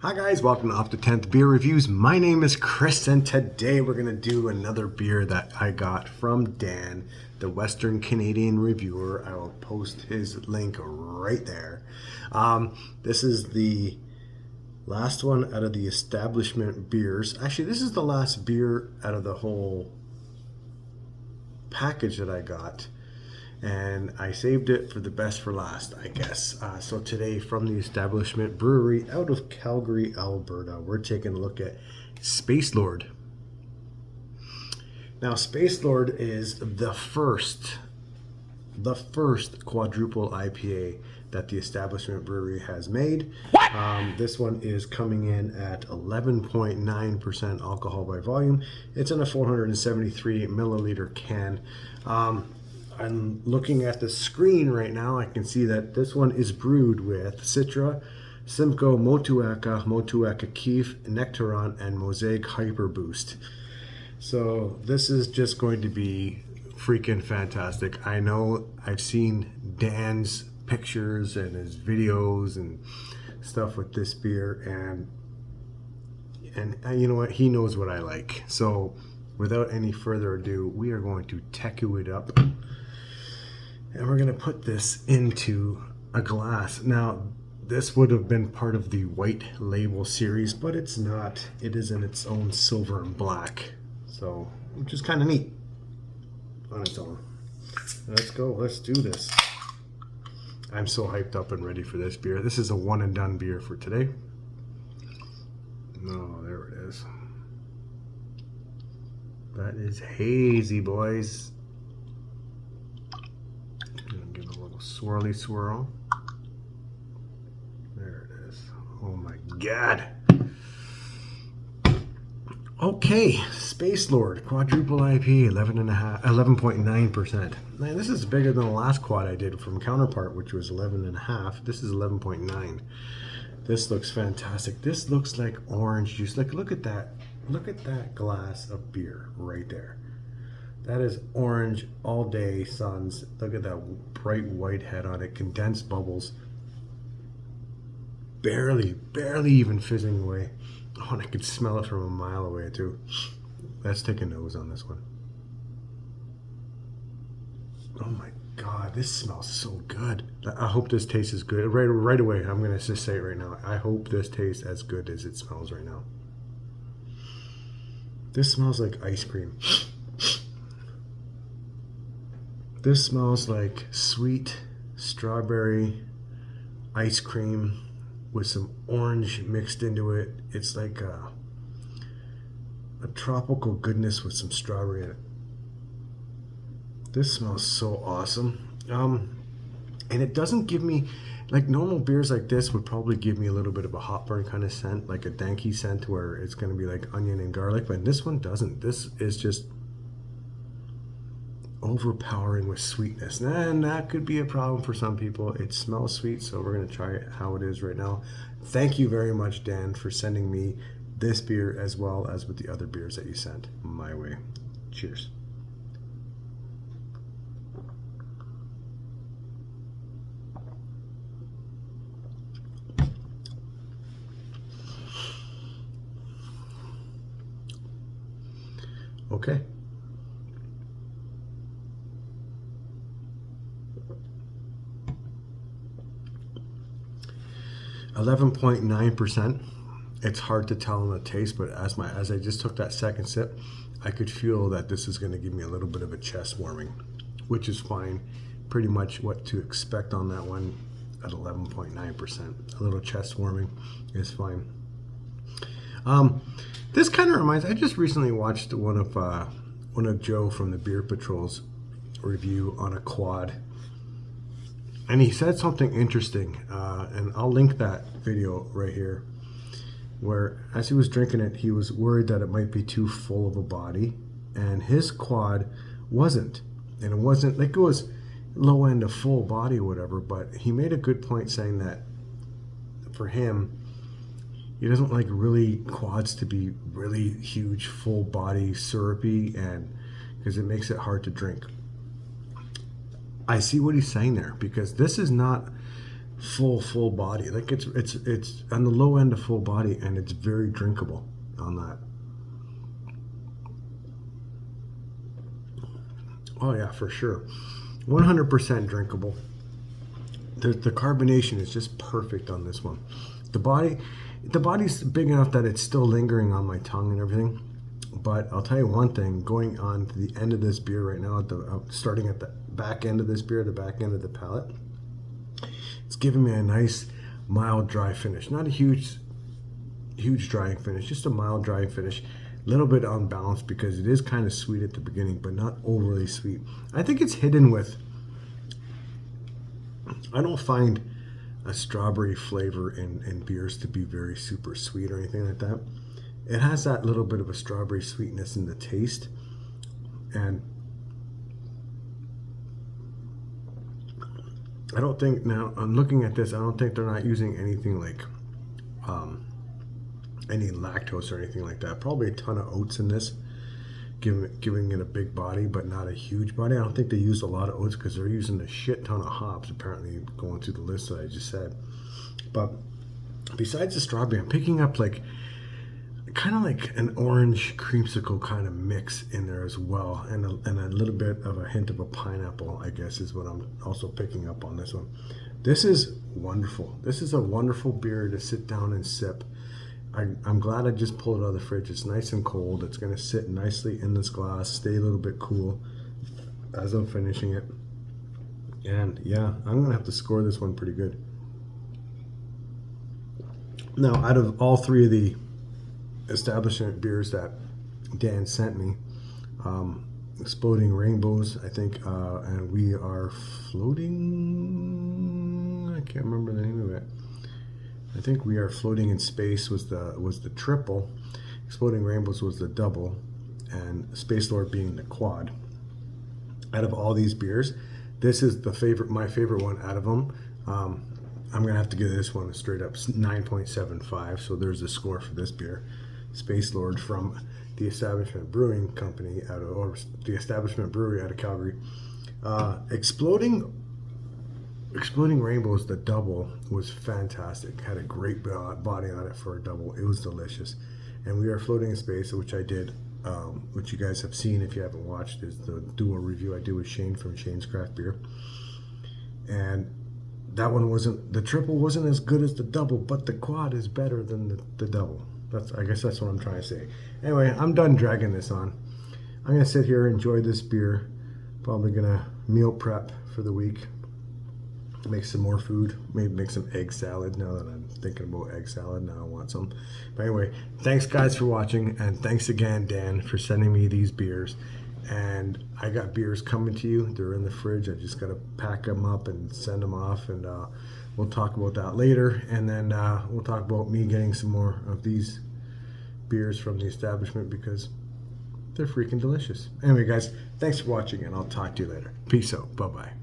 Hi guys, welcome to Off the 10th Beer Reviews. My name is Chris and today we're going to do another beer that I got from Dan, the Western Canadian reviewer. I will post his link right there. This is the last one out of the establishment beers. Actually, this is the last beer out of the whole package that I got. And I saved it for the best for last, I guess. So today from the Establishment Brewery out of Calgary, Alberta, we're taking a look at Space Lord. Now, Space Lord is the first quadruple IPA that the Establishment Brewery has made. This one is coming in at 11.9% alcohol by volume. It's in a 473 milliliter can. I'm looking at the screen right now. I can see that this one is brewed with Citra, Simcoe, Motueka Keef, Nectaron, and Mosaic Hyper Boost. So this is just going to be freaking fantastic. I know I've seen Dan's pictures and his videos and stuff with this beer, and you know what? He knows what I like. So without any further ado, we are going to teku it up. And we're going to put this into a glass. Now, this would have been part of the white label series, but it's not. It is in its own silver and black. So, which is kind of neat on its own. Let's go. Let's do this. I'm so hyped up and ready for this beer. This is a one and done beer for today. Oh, there it is. That is hazy, boys. Swirly swirl. There it is. Oh my god. Okay, Space Lord Quadruple IPA, 11.9%. Man, this is bigger than the last quad I did from Counterpart, which was 11.5. This is 11.9. This looks fantastic. This looks like orange juice. Like, look at that. Look at that glass of beer right there. That is orange all day, sons. Look at that bright white head on it. Condensed bubbles. Barely even fizzing away. Oh, and I could smell it from a mile away too. Let's take a nose on this one. Oh my god, this smells so good. I hope this tastes as good. Right away, I'm going to just say it right now. I hope this tastes as good as it smells right now. This smells like ice cream. This smells like sweet strawberry ice cream with some orange mixed into it. It's like a tropical goodness with some strawberry in it. This smells so awesome. And it doesn't give me, like normal beers like this would probably give me a little bit of a hot burn kind of scent, like a danky scent where it's going to be like onion and garlic, but this one doesn't. This is just overpowering with sweetness, and that could be a problem for some people. It smells sweet, so we're going to try it how it is right now. Thank you very much, Dan, for sending me this beer as well as with the other beers that you sent my way. Cheers. Okay. 11.9%. It's hard to tell in the taste, but as I just took that second sip, I could feel that this is going to give me a little bit of a chest warming, which is fine. Pretty much what to expect on that one at 11.9%. A little chest warming is fine. This kind of reminds. I just recently watched one of Joe from the Beer Patrol's review on a quad. And he said something interesting, and I'll link that video right here, where as he was drinking it, he was worried that it might be too full of a body, and his quad wasn't. And it wasn't, like, it was low end of full body or whatever, but he made a good point saying that for him, he doesn't like really quads to be really huge, full body, syrupy, and because it makes it hard to drink. I see what he's saying there, because this is not full body. Like it's on the low end of full body, and it's very drinkable on that. Oh yeah, for sure. 100% drinkable. The carbonation is just perfect on this one. The body's big enough that it's still lingering on my tongue and everything. But I'll tell you one thing, going on to the end of this beer right now, starting at the back end of this beer, the back end of the palate, it's giving me a nice mild dry finish. Not a huge drying finish, just a mild drying finish. A little bit unbalanced because it is kind of sweet at the beginning, but not overly sweet. I think it's hidden with, I don't find a strawberry flavor in beers to be very super sweet or anything like that. It has that little bit of a strawberry sweetness in the taste. And I don't think, now I'm looking at this, I don't think they're not using anything like any lactose or anything like that. Probably a ton of oats in this, giving it a big body, but not a huge body. I don't think they use a lot of oats because they're using a shit ton of hops, apparently, going through the list that I just said. But besides the strawberry, I'm picking up like kind of like an orange creamsicle kind of mix in there as well, and a little bit of a hint of a pineapple, I guess, is what I'm also picking up on this one. This is wonderful. This is a wonderful beer to sit down and sip. I'm glad I just pulled it out of the fridge. It's nice and cold. It's going to sit nicely in this glass, stay a little bit cool as I'm finishing it. And yeah, I'm going to have to score this one pretty good. Now, out of all three of the establishment beers that Dan sent me, Exploding Rainbows, I think, and We Are Floating, I can't remember the name of it. I think We Are Floating in Space was the triple, Exploding Rainbows was the double, and Space Lord being the quad. Out of all these beers, this is my favorite one out of them. I'm gonna have to give this one a straight up 9.75. So there's the score for this beer. Space Lord from the Establishment Brewing Company or the Establishment Brewery out of Calgary. Exploding Rainbows, the double, was fantastic. Had a great body on it for a double. It was delicious. And We Are Floating in Space, which I did, which you guys have seen if you haven't watched, is the dual review I did with Shane from Shane's Craft Beer. And that one the triple wasn't as good as the double, but the quad is better than the double. I guess that's what I'm trying to say. Anyway, I'm done dragging this on. I'm gonna sit here, enjoy this beer. Probably gonna meal prep for the week. Make some more food, maybe make some egg salad. Now that I'm thinking about egg salad, now I want some. But anyway, thanks guys for watching, and thanks again, Dan, for sending me these beers. And I got beers coming to you. They're in the fridge. I just got to pack them up and send them off, and we'll talk about that later. And then we'll talk about me getting some more of these beers from the establishment because they're freaking delicious. Anyway, guys, thanks for watching, and I'll talk to you later. Peace out. Bye-bye.